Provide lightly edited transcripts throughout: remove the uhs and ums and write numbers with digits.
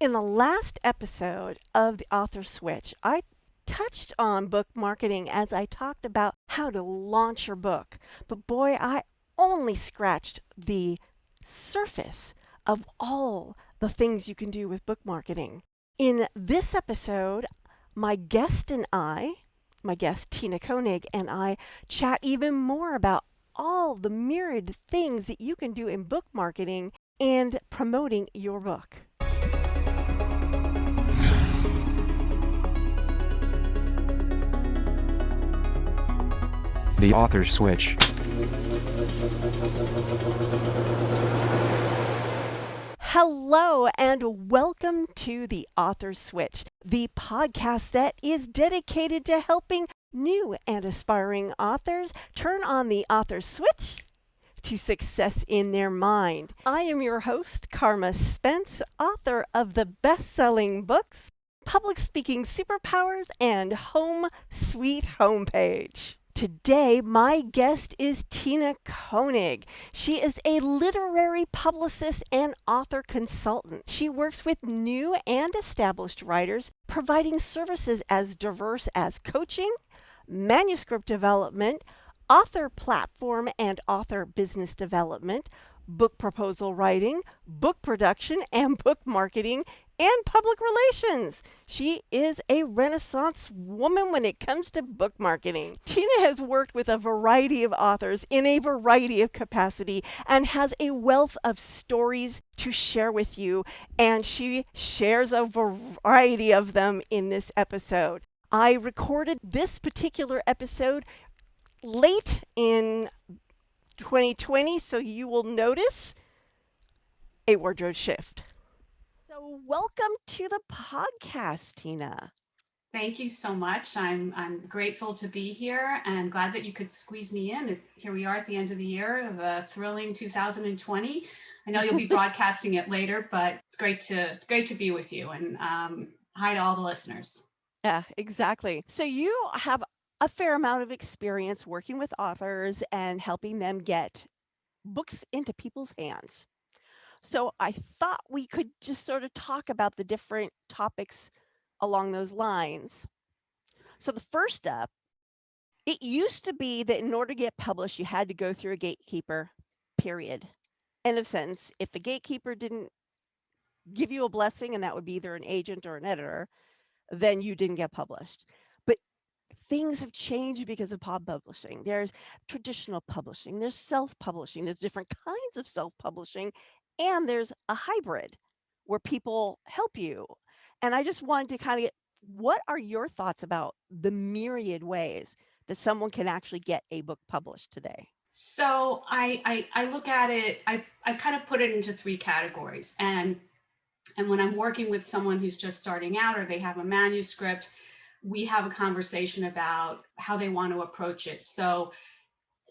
In the last episode of the Author Switch, I touched on book marketing as I talked about how to launch your book. But boy, I only scratched the surface of all the things you can do with book marketing. In this episode, my guest and I, my guest Tina Koenig and I chat even more about all the myriad things that you can do in book marketing and promoting your book. The Author Switch. Hello, and welcome to the Author Switch, the podcast that is dedicated to helping new and aspiring authors turn on the author switch to success in their mind. I am your host, Carma Spence, author of the best-selling books, Public Speaking Superpowers, and Home Sweet Homepage. Today, my guest is Tina Koenig. She is a literary publicist and author consultant. She works with new and established writers, providing services as diverse as coaching, manuscript development, author platform and author business development, book proposal writing, book production and book marketing, and public relations. She is a Renaissance woman when it comes to book marketing. Tina has worked with a variety of authors in a variety of capacity and has a wealth of stories to share with you, and she shares a variety of them in this episode. I recorded this particular episode late in 2020, so you will notice a wardrobe shift. So, welcome to the podcast, Tina. Thank you so much. I'm grateful to be here and glad that you could squeeze me in. Here we are at the end of the year of a thrilling 2020. I know you'll be broadcasting it later, but it's great to be with you, and hi to all the listeners. Yeah, exactly. So, you have a fair amount of experience working with authors and helping them get books into people's hands. So, I thought we could just sort of talk about the different topics along those lines. So, the first step, it used to be that in order to get published, you had to go through a gatekeeper, period. End of sentence. If the gatekeeper didn't give you a blessing, and that would be either an agent or an editor, then you didn't get published. But things have changed because of pub publishing. There's traditional publishing, there's self-publishing, there's different kinds of self-publishing, and there's a hybrid where people help you. And I just wanted to kind of get, what are your thoughts about the myriad ways that someone can actually get a book published today? So I look at it. I kind of put it into three categories, and when I'm working with someone who's just starting out or they have a manuscript, we have a conversation about how they want to approach it. So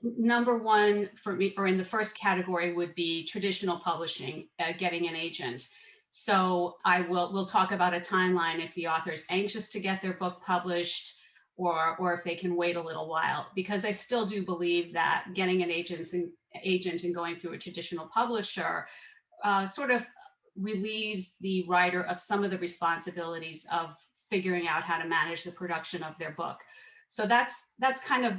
number one for me, or in the first category, would be traditional publishing, getting an agent. So we'll talk about a timeline if the author is anxious to get their book published, or if they can wait a little while, because I still do believe that getting an agent and going through a traditional publisher sort of relieves the writer of some of the responsibilities of figuring out how to manage the production of their book. So that's kind of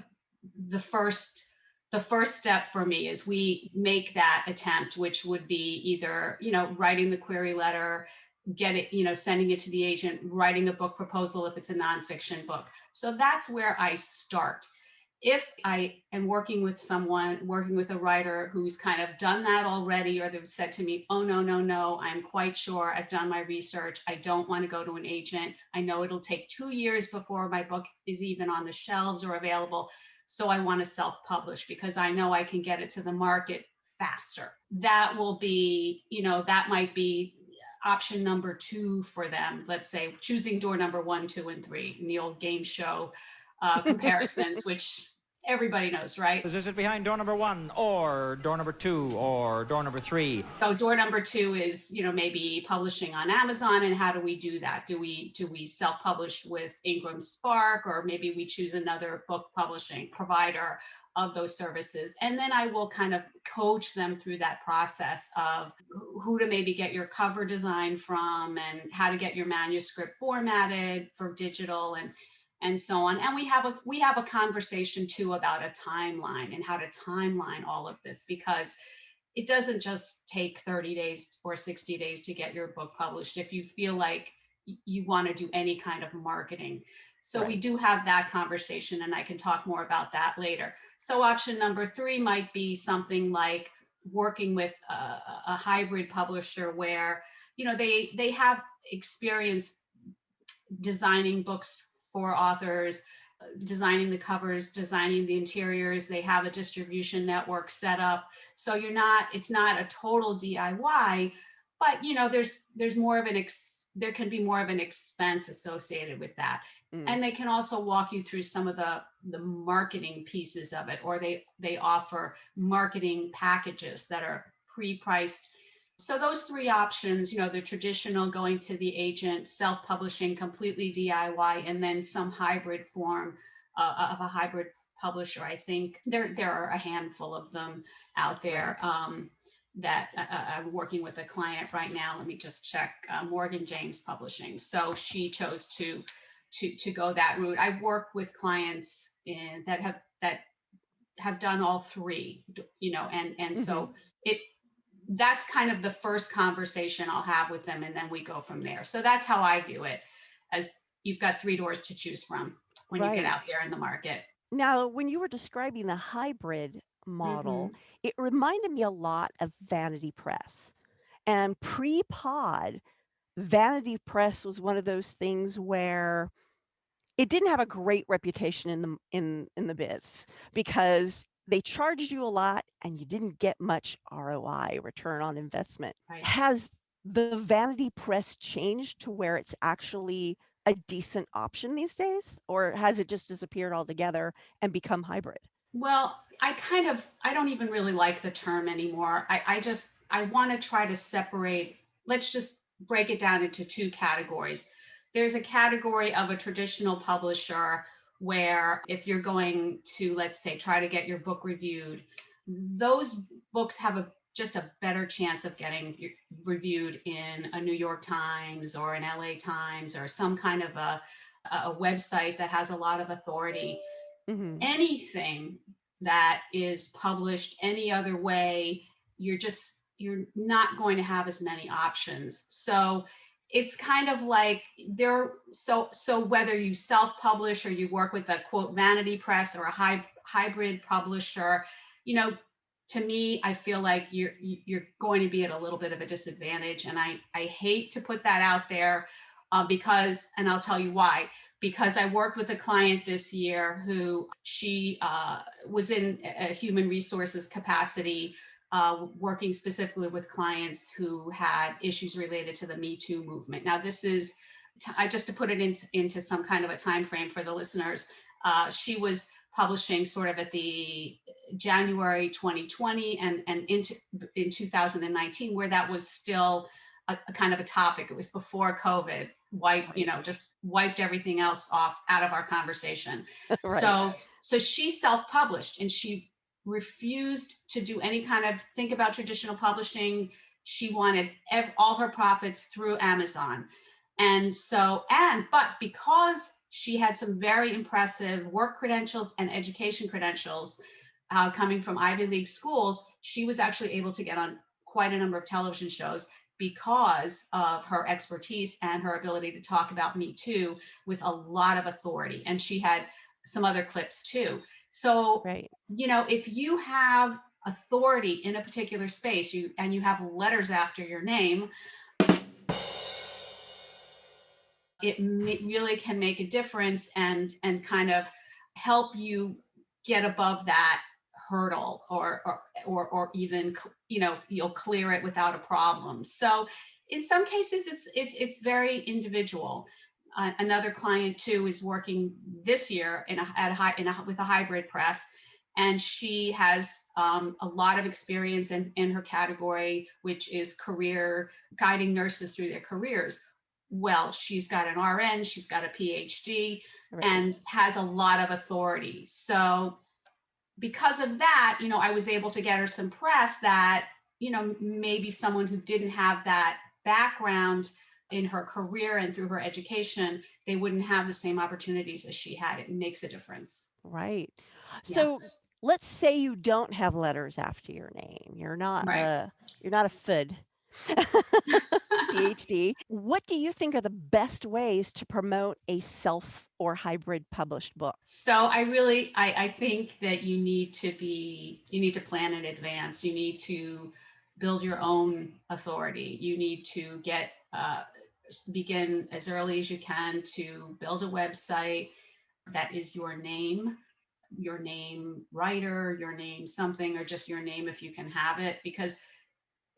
the first the first step for me, is we make that attempt, which would be either, writing the query letter, sending it to the agent, writing a book proposal if it's a nonfiction book. So that's where I start. If I am working with a writer who's kind of done that already, or they've said to me, oh, no, no, no, I'm quite sure, I've done my research, I don't want to go to an agent, I know it'll take 2 years before my book is even on the shelves or available, so I want to self-publish because I know I can get it to the market faster. That might be option number 2 for them. Let's say choosing door number 1, 2, and 3 in the old game show comparisons, which everybody knows, right? Is it behind door number 1 or door number 2 or door number 3? So door number 2 is, maybe publishing on Amazon. And how do we do that? Do we self-publish with Ingram Spark, or maybe we choose another book publishing provider of those services? And then I will kind of coach them through that process of who to maybe get your cover design from, and how to get your manuscript formatted for digital, and so on. And we have a conversation too about a timeline and how to timeline all of this, because it doesn't just take 30 days or 60 days to get your book published if you feel like you want to do any kind of marketing. So we Right. do have that conversation, and I can talk more about that later. So option number 3 might be something like working with a hybrid publisher where, they have experience designing books for authors, designing the covers, designing the interiors. They have a distribution network set up. So it's not a total DIY, but there's more of there can be more of an expense associated with that. Mm. And they can also walk you through some of the marketing pieces of it, or they offer marketing packages that are pre-priced. So those 3 options, the traditional, going to the agent, self-publishing, completely DIY, and then some hybrid form of a hybrid publisher. I think there are a handful of them out there. Right. That I'm working with a client right now. Let me just check. Morgan James Publishing. So she chose to go that route. I work with clients that have done all 3, and Hmm. so it that's kind of the first conversation I'll have with them, and then we go from there. So that's how I view it, as you've got 3 doors to choose from when you get Right. out there in the market. Now, when you were describing the hybrid model, Hmm. it reminded me a lot of Vanity Press. And pre-pod, Vanity Press was one of those things where it didn't have a great reputation in the biz, because they charged you a lot and you didn't get much ROI, return on investment. Right. Has the Vanity Press changed to where it's actually a decent option these days, or has it just disappeared altogether and become hybrid? Well, I don't even really like the term anymore. I want to try to separate. Let's just break it down into 2 categories. There's a category of a traditional publisher where, if you're going to, let's say, try to get your book reviewed, those books have just a better chance of getting reviewed in a New York Times or an LA Times, or some kind of a website that has a lot of authority. Mhm. Anything that is published any other way, you're not going to have as many options. So it's kind of like so whether you self-publish or you work with a quote vanity press or a hybrid publisher, you know to me, I feel like you're going to be at a little bit of a disadvantage, and I hate to put that out there, because, and I'll tell you why. Because I worked with a client this year who she was in a human resources capacity, working specifically with clients who had issues related to the Me Too movement. Now, this is just to put it into some kind of a time frame for the listeners. She was publishing sort of at the January 2020 and into in 2019, where that was still a kind of a topic. It was before COVID Right. just wiped everything else off out of our conversation. Right. So she self-published, and she refused to do any kind of think about traditional publishing. She wanted all her profits through Amazon. But because she had some very impressive work credentials and education credentials, coming from Ivy League schools, she was actually able to get on quite a number of television shows because of her expertise and her ability to talk about Me Too with a lot of authority. And she had some other clips too. So, Right. if you have authority in a particular space, you have letters after your name, it really can make a difference, and kind of help you get above that hurdle, or even you'll clear it without a problem. So in some cases it's very individual. Another client too is working this year with a hybrid press, and she has a lot of experience in her category, which is career guiding nurses through their careers. Well, she's got an RN, she's got a PhD, Right. and has a lot of authority. So because of that, I was able to get her some press that, maybe someone who didn't have that background in her career and through her education, they wouldn't have the same opportunities as she had. It makes a difference. Right. Yeah. So let's say you don't have letters after your name. Right. You're not a FUD, PhD. What do you think are the best ways to promote a self or hybrid published book? So I think that you need to plan in advance. You need to build your own authority. You need to begin as early as you can to build a website that is your name writer, your name something, or just your name if you can have it. Because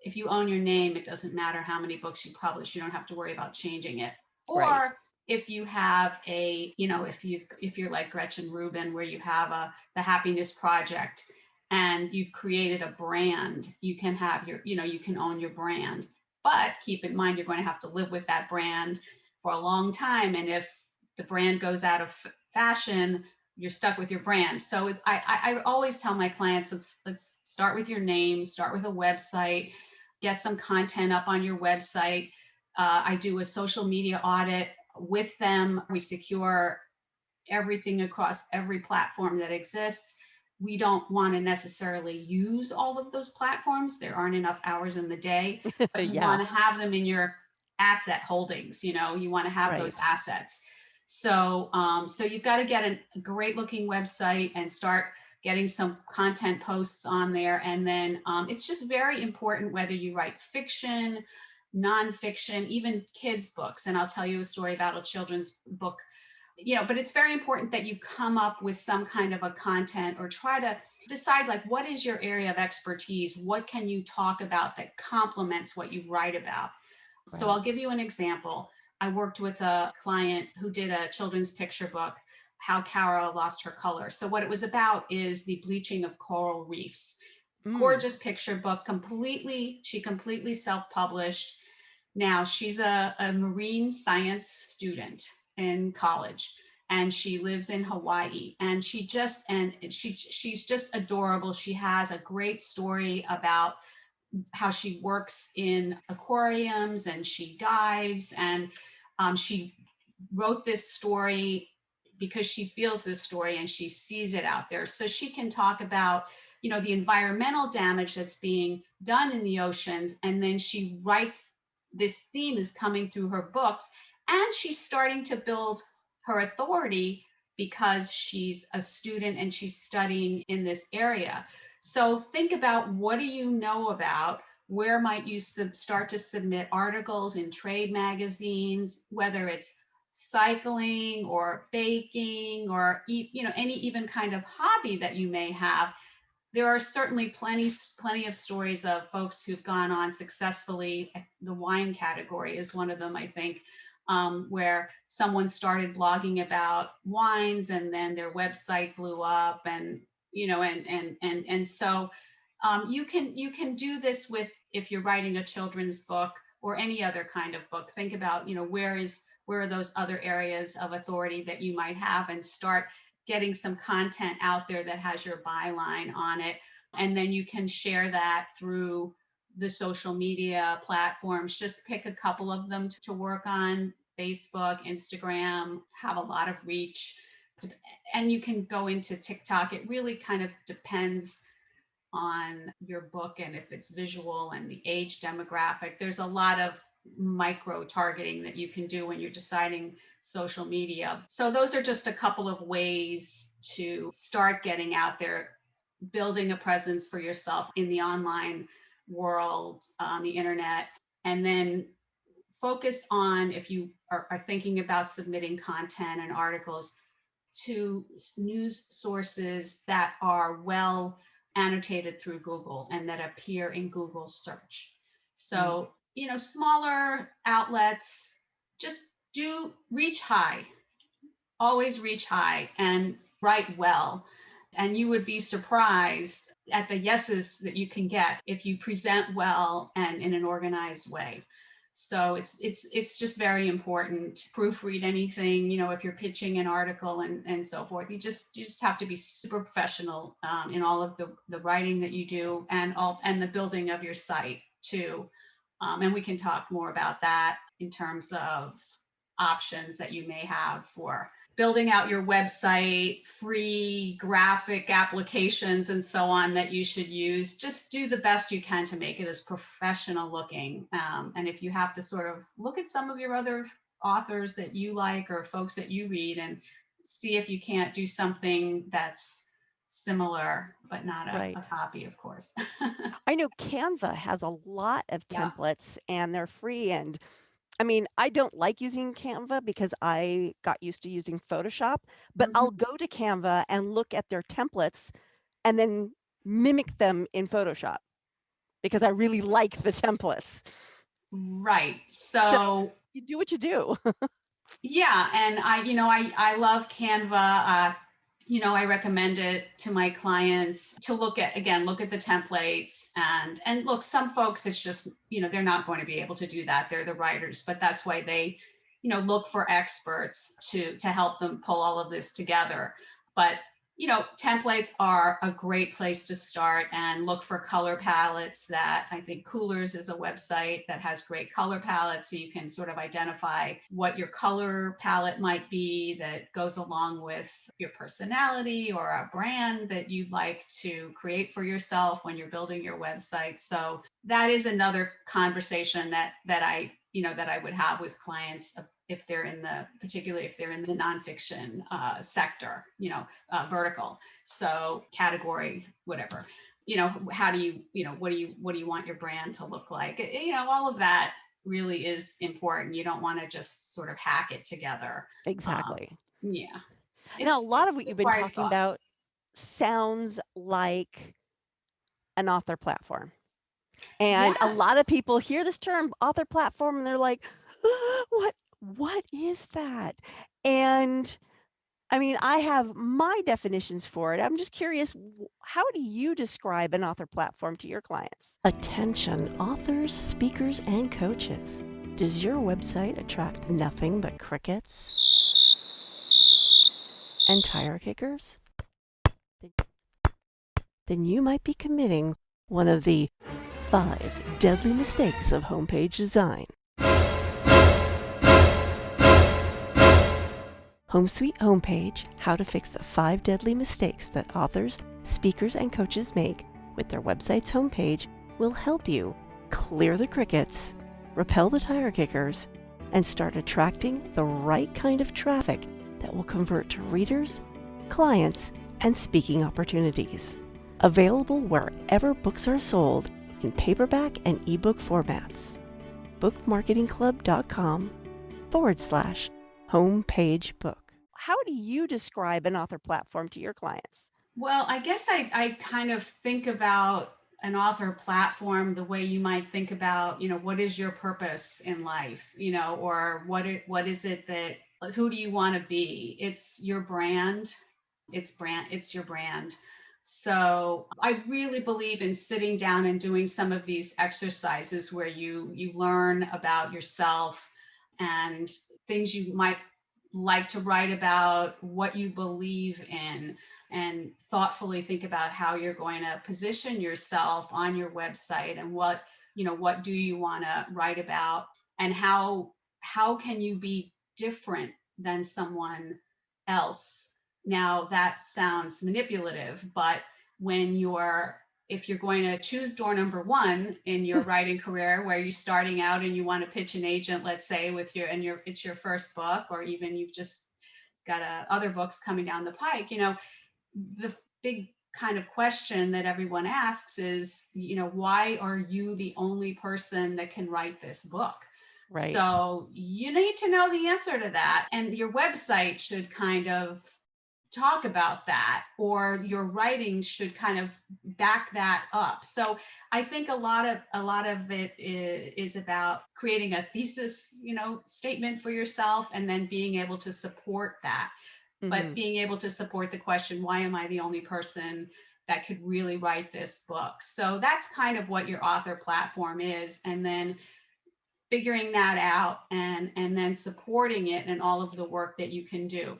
if you own your name, it doesn't matter how many books you publish. You don't have to worry about changing it. Right. Or if you have if you're like Gretchen Rubin, where you have the Happiness Project, and you've created a brand, you can have you can own your brand. But keep in mind, you're going to have to live with that brand for a long time. And if the brand goes out of fashion, you're stuck with your brand. So I always tell my clients, let's start with your name, start with a website, get some content up on your website. I do a social media audit with them. We secure everything across every platform that exists. We don't want to necessarily use all of those platforms. There aren't enough hours in the day, but you Yeah. want to have them in your asset holdings. You want to have those Right. assets. So you've got to get a great looking website and start getting some content posts on there. And then it's just very important whether you write fiction, nonfiction, even kids' books. And I'll tell you a story about a children's book. But it's very important that you come up with some kind of a content, or try to decide, like, what is your area of expertise? What can you talk about that complements what you write about? So Right. I'll give you an example. I worked with a client who did a children's picture book, How Kara Lost Her Color. So what it was about is the bleaching of coral reefs. Mm. Gorgeous picture book, she completely self-published. Now she's a marine science student in college, and she lives in Hawaii, and she's just adorable. She has a great story about how she works in aquariums and she dives, and she wrote this story because she feels this story and she sees it out there, so she can talk about the environmental damage that's being done in the oceans. And then she writes, this theme is coming through her books, and she's starting to build her authority because she's a student and she's studying in this area. So think about, what do you know about? Where might you start to submit articles in trade magazines, whether it's cycling or baking, or any even kind of hobby that you may have. There are certainly plenty of stories of folks who've gone on successfully. The wine category is one of them, I think, where someone started blogging about wines, and then their website blew up, and so you can do this with, if you're writing a children's book or any other kind of book. Think about, where are those other areas of authority that you might have, and start getting some content out there that has your byline on it. And then you can share that through the social media platforms. Just pick a couple of them to work on. Facebook, Instagram have a lot of reach. And you can go into TikTok. It really kind of depends on your book and if it's visual and the age demographic. There's a lot of micro targeting that you can do when you're deciding social media. So those are just a couple of ways to start getting out there, building a presence for yourself in the online world, on the internet. And then focus on, if you are thinking about submitting content and articles, to news sources that are well annotated through Google and that appear in Google search. Mm. So, smaller outlets, just do reach high, always reach high and write well. And you would be surprised at the yeses that you can get if you present well and in an organized way. So it's just very important. Proofread anything, if you're pitching an article and so forth. You just have to be super professional in all of the writing that you do and the building of your site too. And we can talk more about that in terms of options that you may have for building out your website, free graphic applications, and so on that you should use. Just do the best you can to make it as professional looking. And if you have to sort of look at some of your other authors that you like or folks that you read and see if you can't do something that's similar, but not Right. a copy, of course. I know Canva has a lot of Yeah. templates and they're free. And I mean, I don't like using Canva because I got used to using Photoshop, but I'll Mhm. go to Canva and look at their templates and then mimic them in Photoshop because I really like the templates. Right. So So you do what you do. yeah, and I love Canva. I recommend it to my clients to look at the templates and look, some folks it's just, they're not going to be able to do that. They're the writers, but that's why they, look for experts to help them pull all of this together. But templates are a great place to start and look for color palettes. That I think Coolers is a website that has great color palettes, so you can sort of identify what your color palette might be that goes along with your personality or a brand that you'd like to create for yourself when you're building your website. So that is another conversation that I would have with clients if they're particularly if they're in the nonfiction sector, vertical. So category, whatever. How do what do you want your brand to look like? All of that really is important. You don't want to just sort of hack it together. Um, Exactly. yeah, Now, a it lot of what you've been requires talking thought. about sounds like an author platform. And a Yes. lot of people hear this term author platform and they're like, what is that? And I mean, I have my definitions for it. I'm just curious, how do you describe an author platform to your clients? Attention, authors, speakers, and coaches. Does your website attract nothing but crickets and tire kickers? Then you might be committing one of the 5 deadly mistakes of homepage design. Home Sweet Homepage, How to Fix the 5 Deadly Mistakes that Authors, Speakers, and Coaches Make with their website's homepage will help you clear the crickets, repel the tire kickers, and start attracting the right kind of traffic that will convert to readers, clients, and speaking opportunities. Available wherever books are sold in paperback and ebook formats. bookmarketingclub.com/homepage book. How do you describe an author platform to your clients? Well, I guess I kind of think about an author platform the way you might think about, what is your purpose in life, or what is it that, who do you want to be? It's your brand. It's your brand. So I really believe in sitting down and doing some of these exercises where you learn about yourself and things you might like to write about, what you believe in, and thoughtfully think about how you're going to position yourself on your website and what do you want to write about, and how can you be different than someone else. Now that sounds manipulative, but when you're if you're going to choose door number one in your writing career, where you're starting out and you want to pitch an agent, let's say with it's your first book, or even you've just got other books coming down the pike, the big kind of question that everyone asks is, why are you the only person that can write this book? Right. So you need to know the answer to that. And your website should kind of talk about that, or your writing should kind of back that up. So I think a lot of it is about creating a thesis, statement for yourself, and then being able to support that, but Hmm. being able to support the question, why am I the only person that could really write this book? So that's kind of what your author platform is, and then figuring that out, and then supporting it and all of the work that you can do.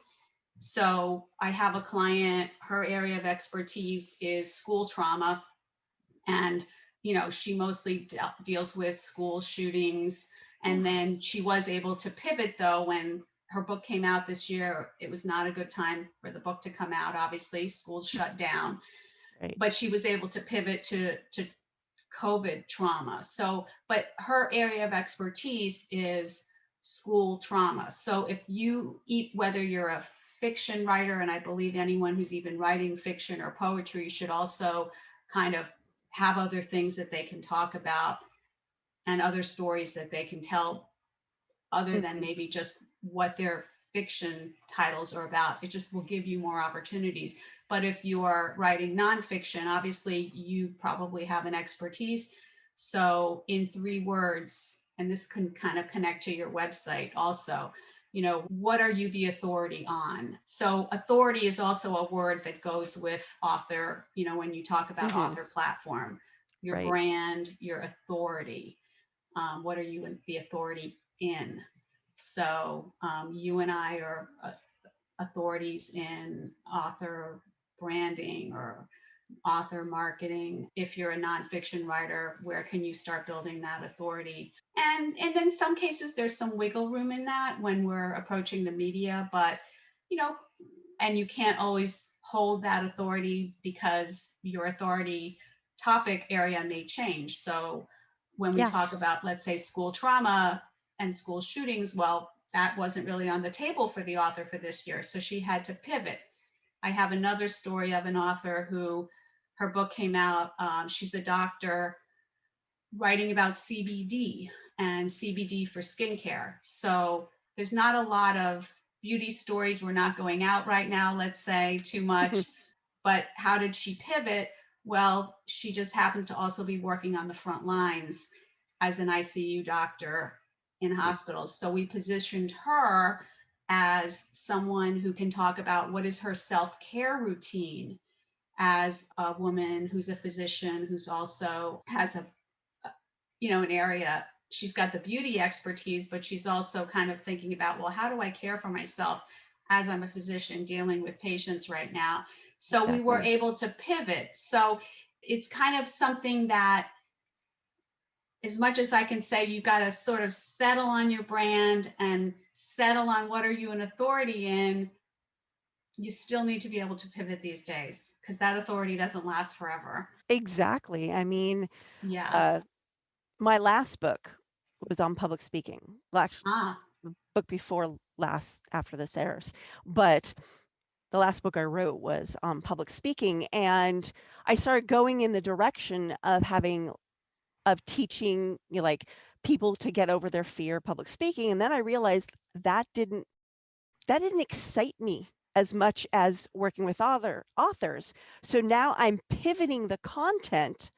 So I have a client, her area of expertise is school trauma. And, she mostly deals with school shootings. And Oof. then she was able to pivot, though, when her book came out this year. It was not a good time for the book to come out, obviously. Schools shut down. Right. But she was able to pivot to COVID trauma. So, but her area of expertise is school trauma. So if you eat, whether you're a fiction writer, and I believe anyone who's even writing fiction or poetry should also kind of have other things that they can talk about, and other stories that they can tell, other than Hmm. maybe just what their fiction titles are about. It just will give you more opportunities. But if you are writing nonfiction, obviously you probably have an expertise. So, in 3 words, and this can kind of connect to your website also, what are you the authority on? So, authority is also a word that goes with author, when you talk about Hmm. author platform, your Right. brand, your authority. What are you the authority in? So you and I are authorities in author branding or author marketing. If you're a nonfiction writer, where can you start building that authority? And in some cases, there's some wiggle room in that when we're approaching the media, but you know, and you can't always hold that authority because your authority topic area may change. So when we Yeah. talk about, let's say, school trauma and school shootings, well, that wasn't really on the table for the author for this year. So she had to pivot. I have another story of an author who her book came out. She's a doctor writing about CBD and CBD for skincare. So there's not a lot of beauty stories. We're not going out right now, let's say, too much. But how did she pivot? Well, she just happens to also be working on the front lines as an ICU doctor in hospitals. So we positioned her as someone who can talk about what is her self-care routine as a woman who's a physician, who's also has an area. She's got the beauty expertise, but she's also kind of thinking about, well, how do I care for myself as I'm a physician dealing with patients right now? So we were Exactly. able to pivot. So it's kind of something that, as much as I can say, you got to sort of settle on your brand and settle on what are you an authority in, you still need to be able to pivot these days, because that authority doesn't last forever. Exactly. I mean, Yeah. uh, my last book was on public speaking. Well, actually, Ah, the book before last, after this airs, but the last book I wrote was on public speaking, and I started going in the direction of teaching, like, people to get over their fear of public speaking, and then I realized that didn't excite me as much as working with other authors. So now I'm pivoting the content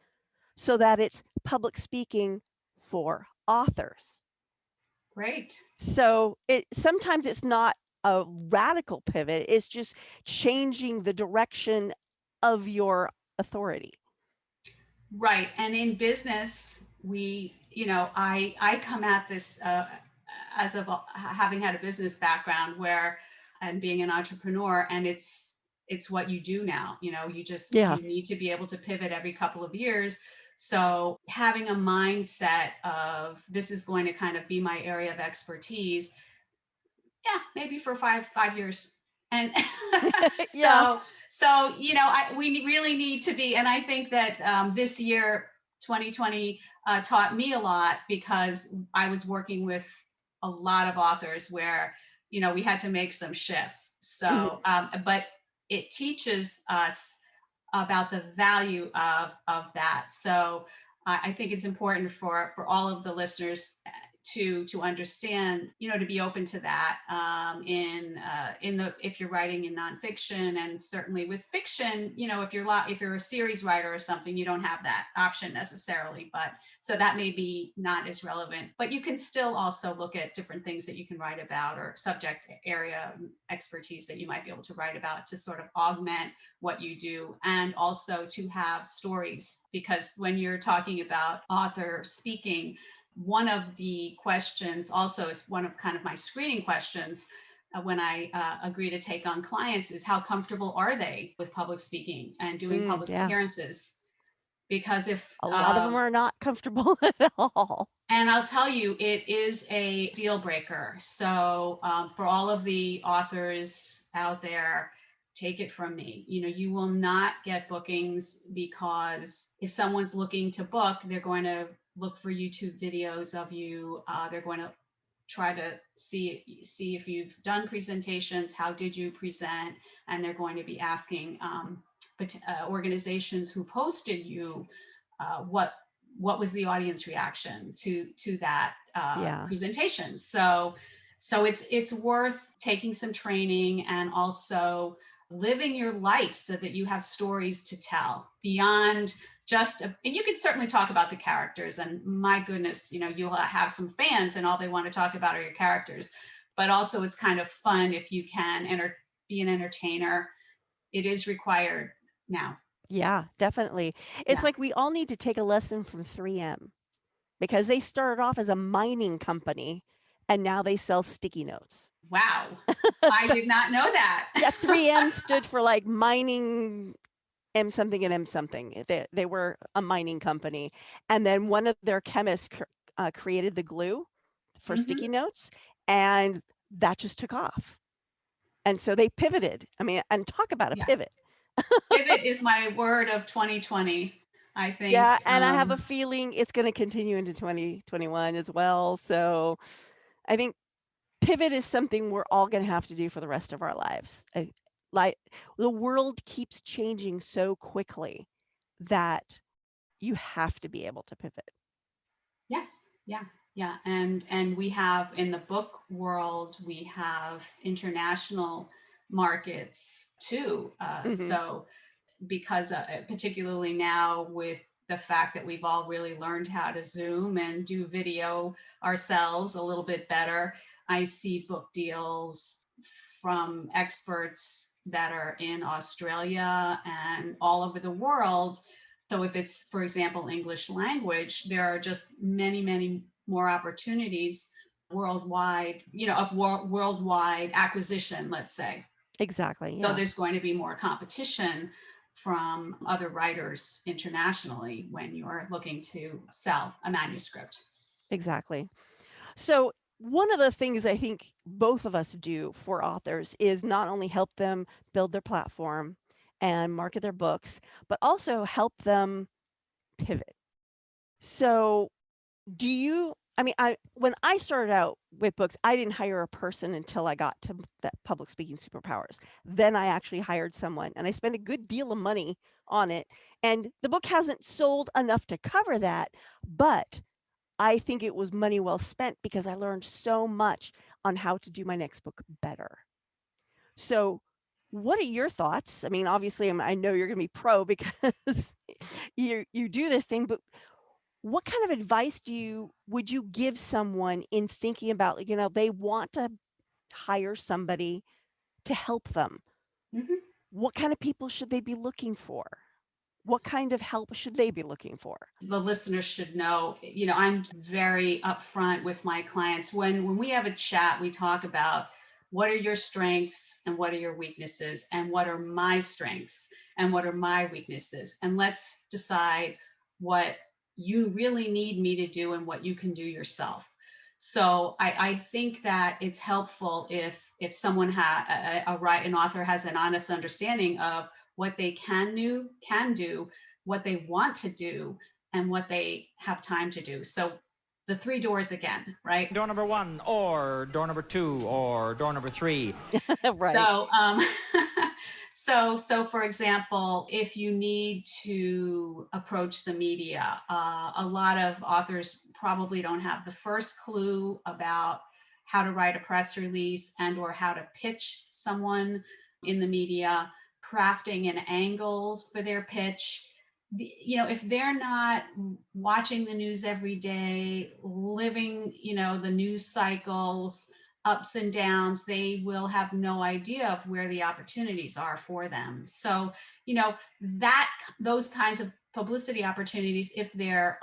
so that it's public speaking for authors. great. So sometimes it's not a radical pivot, it's just changing the direction of your authority. Right. And in business, I come at this as of having had a business background where and being an entrepreneur, and it's what you do now. Yeah. You need to be able to pivot every couple of years. So having a mindset of this is going to kind of be my area of expertise, yeah, maybe for five years. And Yeah. so we really need to be, and I think that this year 2020 taught me a lot, because I was working with a lot of authors where we had to make some shifts. So Mhm. but it teaches us about the value of that. So I think it's important for all of the listeners. to understand, to be open to that, if you're writing in nonfiction, and certainly with fiction, if you're a series writer or something, you don't have that option necessarily, but so that may be not as relevant. But you can still also look at different things that you can write about, or subject area expertise that you might be able to write about, to sort of augment what you do, and also to have stories. Because when you're talking about author speaking, one of the questions also is one of kind of my screening questions when I agree to take on clients, is how comfortable are they with public speaking and doing public Yeah. appearances? Because if A lot of them are not comfortable at all. and I'll tell you, it is a deal breaker. So for all of the authors out there, take it from me. You will not get bookings, because if someone's looking to book, they're going to look for YouTube videos of you. They're going to try to see if you've done presentations, how did you present, and they're going to be asking organizations who've hosted you, what was the audience reaction to that presentation. So it's worth taking some training, and also living your life so that you have stories to tell beyond and you can certainly talk about the characters, and my goodness, you'll have some fans and all they want to talk about are your characters. But also it's kind of fun if you can be an entertainer. It is required now. Yeah, definitely. It's like we all need to take a lesson from 3M, because they started off as a mining company and now they sell sticky notes. Wow. I did not know that. Yeah, 3M stood for like mining M something and M something. They were a mining company. And then one of their chemists created the glue for sticky notes, and that just took off. And so they pivoted. I mean, and talk about a pivot. Pivot is my word of 2020, I think. Yeah, and I have a feeling it's going to continue into 2021 as well. So I think pivot is something we're all going to have to do for the rest of our lives. Like, the world keeps changing so quickly that you have to be able to pivot. Yes. Yeah. And we have, in the book world, we have international markets too. So because particularly now, with the fact that we've all really learned how to Zoom and do video ourselves a little bit better, I see book deals from experts that are in Australia and all over the world. So if it's, for example, English language, there are just many, many more opportunities worldwide, of worldwide acquisition, let's say. Exactly. Yeah. So there's going to be more competition from other writers internationally when you're looking to sell a manuscript. Exactly. So one of the things I think both of us do for authors is not only help them build their platform and market their books, but also help them pivot. So when I started out with books, I didn't hire a person until I got to that public speaking superpowers. Then I actually hired someone, and I spent a good deal of money on it. And the book hasn't sold enough to cover that, but I think it was money well spent, because I learned so much on how to do my next book better. So what are your thoughts? I mean, obviously, I know you're going to be pro because you do this thing, but what kind of advice would you give someone in thinking about, they want to hire somebody to help them? What kind of people should they be looking for? What kind of help should they be looking for? The listeners should know, I'm very upfront with my clients. When we have a chat, we talk about what are your strengths and what are your weaknesses, and what are my strengths and what are my weaknesses. And let's decide what you really need me to do and what you can do yourself. So I think that it's helpful if someone an author has an honest understanding of what they can do, what they want to do, and what they have time to do. So the three doors again, right? Door number 1, or door number 2, or door number 3. Right. So for example, if you need to approach the media, a lot of authors probably don't have the first clue about how to write a press release and or how to pitch someone in the media, crafting an angle for their pitch. If they're not watching the news every day, living, the news cycles, ups and downs, they will have no idea of where the opportunities are for them. So, that those kinds of publicity opportunities,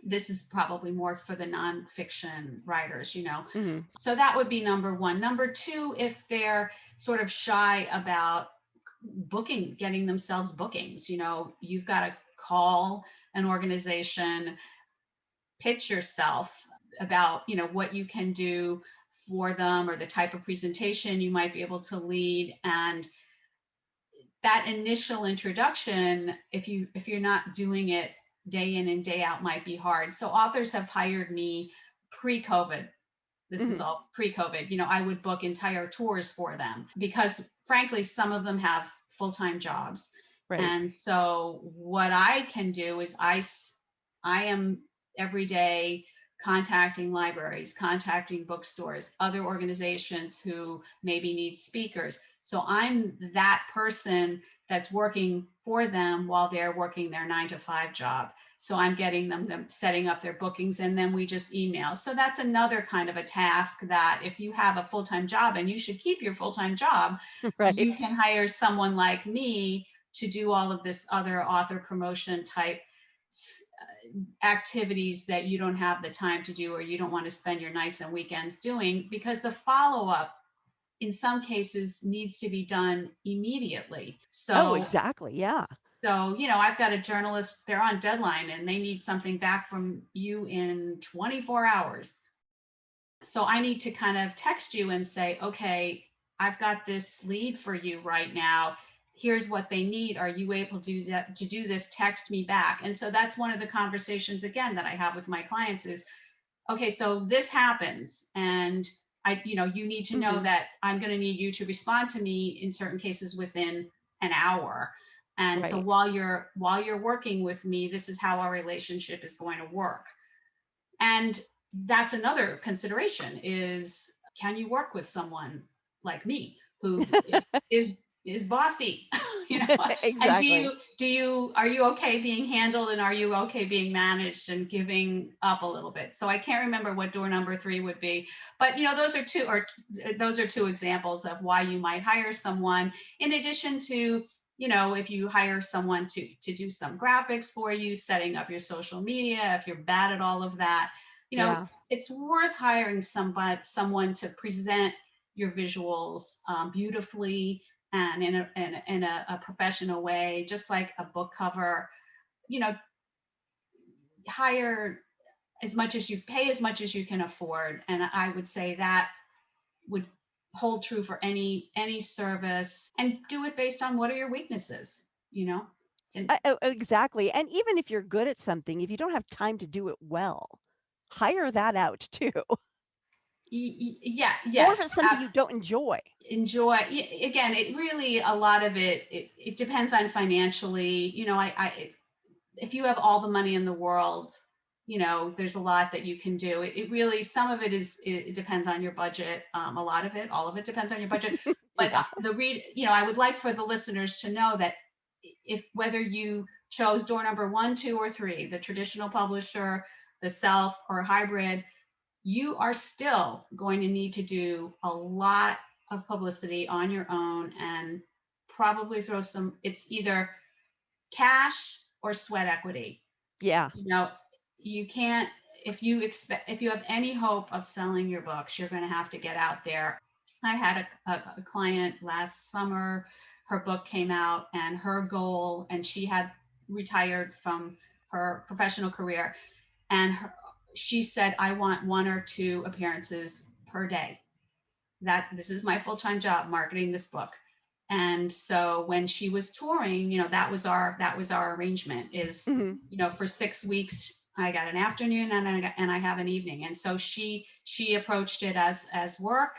this is probably more for the nonfiction writers, Hmm. So that would be number one. Number two, if they're sort of shy about getting themselves bookings, you've got to call an organization, pitch yourself about, what you can do for them or the type of presentation you might be able to lead. And that initial introduction, if you're not doing it day in and day out, might be hard. So authors have hired me pre-COVID. This is Hmm. all pre-COVID. I would book entire tours for them because frankly, some of them have full-time jobs. Right. And so what I can do is I am every day contacting libraries, contacting bookstores, other organizations who maybe need speakers. So I'm that person that's working for them while they're working their 9 to 5 job. So I'm getting them setting up their bookings, and then we just email. So that's another kind of a task that if you have a full-time job, and you should keep your full-time job, Right. you can hire someone like me to do all of this other author promotion type activities that you don't have the time to do, or you don't want to spend your nights and weekends doing, because the follow-up in some cases needs to be done immediately. Oh, So exactly. Yeah. I've got a journalist, they're on deadline and they need something back from you in 24 hours. So I need to kind of text you and say, okay, I've got this lead for you right now. Here's what they need. Are you able to do this? Text me back. And so that's one of the conversations, again, that I have with my clients is, okay, so this happens, and you need to know Hmm. that I'm going to need you to respond to me in certain cases within an hour. And so Right. while you're working with me, this is how our relationship is going to work. And that's another consideration is, can you work with someone like me who is bossy? you know, and Exactly. are you okay being handled, and are you okay being managed and giving up a little bit? So I can't remember what door number 3 would be, but those are two examples of why you might hire someone, in addition to, if you hire someone to do some graphics for you, setting up your social media, if you're bad at all of that, Yeah. it's worth hiring someone to present your visuals beautifully and in a professional way, just like a book cover. You know, hire as much as you pay, as much as you can afford, and I would say that would hold true for any service, and do it based on what are your weaknesses. And Exactly. And even if you're good at something, if you don't have time to do it well, hire that out too. yeah, Or if yes, it's something you don't enjoy. enjoy. Again, it really, a lot of it depends on financially. I if you have all the money in the world, there's a lot that you can do. It really, some of it depends on your budget. A lot of it, all of it depends on your budget. But Yeah. I would like for the listeners to know that if whether you chose door number 1, 2, or 3, the traditional publisher, the self, or hybrid, you are still going to need to do a lot of publicity on your own, and probably it's either cash or sweat equity. Yeah. You know, you can't, if you have any hope of selling your books, you're going to have to get out there. I had a client last summer. Her book came out, and her goal, and she had retired from her professional career, and she said, I want 1 or 2 appearances per day. That this is my full-time job, marketing this book. And so when she was touring, that was our arrangement is, Hmm. for 6 weeks, I got an afternoon, and I have an evening. And so she approached it as work.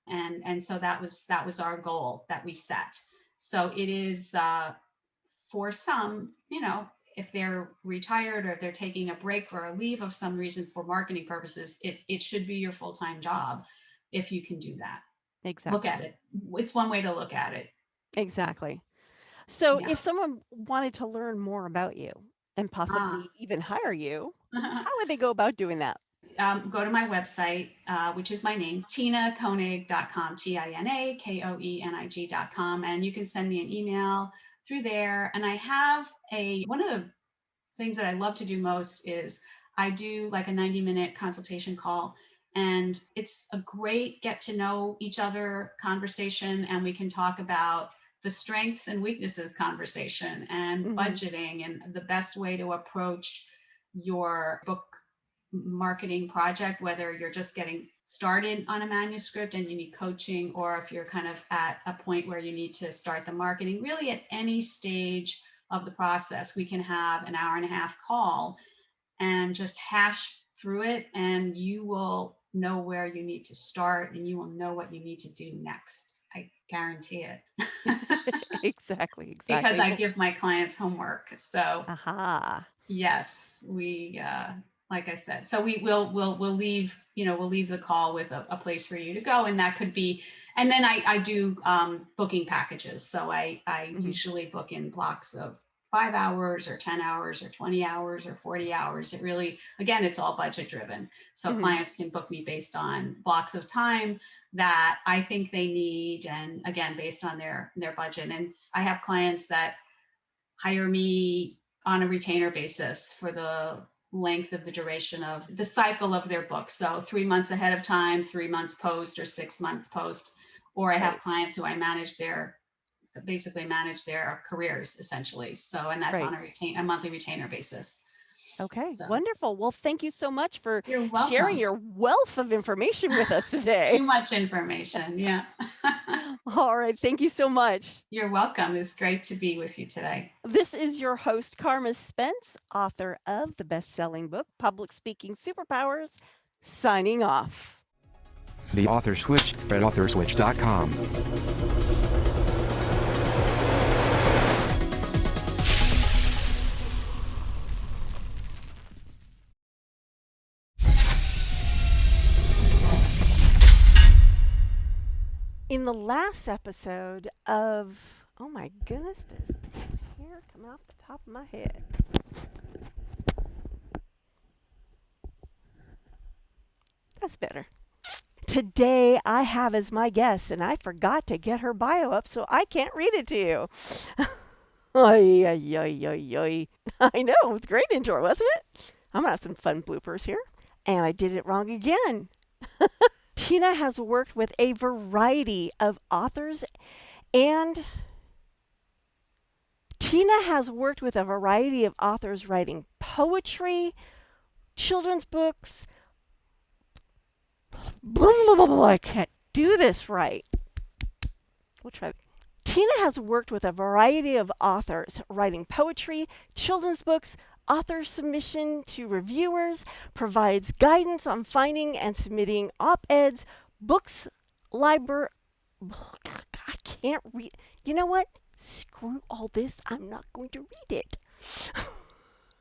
And so that was our goal that we set. So it is, for some, if they're retired or if they're taking a break for a leave of some reason for marketing purposes, it should be your full-time job if you can do that. Look Exactly. at it. It's one way to look at it. Exactly. So Yeah. if someone wanted to learn more about you and Ah. possibly even hire you, how would they go about doing that? Go to my website, which is my name, tinakoenig.com, TinaKoenig.com, and you can send me an email through there. And I have one of the things that I love to do most is I do like a 90-minute consultation call. And it's a great get to know each other conversation. And we can talk about the strengths and weaknesses conversation and Mhm. budgeting and the best way to approach your book marketing project, whether you're just getting started on a manuscript and you need coaching, or if you're kind of at a point where you need to start the marketing. Really, at any stage of the process, we can have an hour and a half call and just hash through it, and you will know where you need to start and you will know what you need to do next. I guarantee it. Exactly, Because exactly. I Well, give my clients homework. So aha. yes, like I said, so we'll leave, we'll leave the call with a place for you to go, and that could be, and then I do booking packages. So I Mhm. usually book in blocks of 5 hours or 10 hours or 20 hours or 40 hours. It really, again, it's all budget driven. So Mhm. clients can book me based on blocks of time that I think they need, and again, based on their budget. And I have clients that hire me on a retainer basis for the length of the duration of the cycle of their book. So 3 months ahead of time, 3 months post, or 6 months post. Or I have Right. clients who I basically manage their careers essentially. So, and that's on Right. a monthly retainer basis. Okay. So Wonderful. Well, thank you so much for you're sharing welcome. your wealth of information with us today. Too much information. Yeah. All right. Thank you so much. You're welcome. It's great to be with you today. This is your host, Carma Spence, author of the best selling book, Public Speaking Superpowers, signing off. The Author Switch at authorswitch.com. In the last episode of, oh my goodness, there's hair coming off the top of my head. That's better. Today I have as my guest, and I forgot to get her bio up, so I can't read it to you. Oy, oy, oy, oy, oy. I know, it's a great intro, wasn't it? I'm gonna have some fun bloopers here. And I did it wrong again. Tina has worked with a variety of authors and Tina has worked with a variety of authors writing poetry, children's books. Blah, blah, blah, blah. I can't do this right. We'll try. Tina has worked with a variety of authors writing poetry, children's books, author submission to reviewers, provides guidance on finding and submitting op-eds, books, library. I can't read. You know what? Screw all this. I'm not going to read it.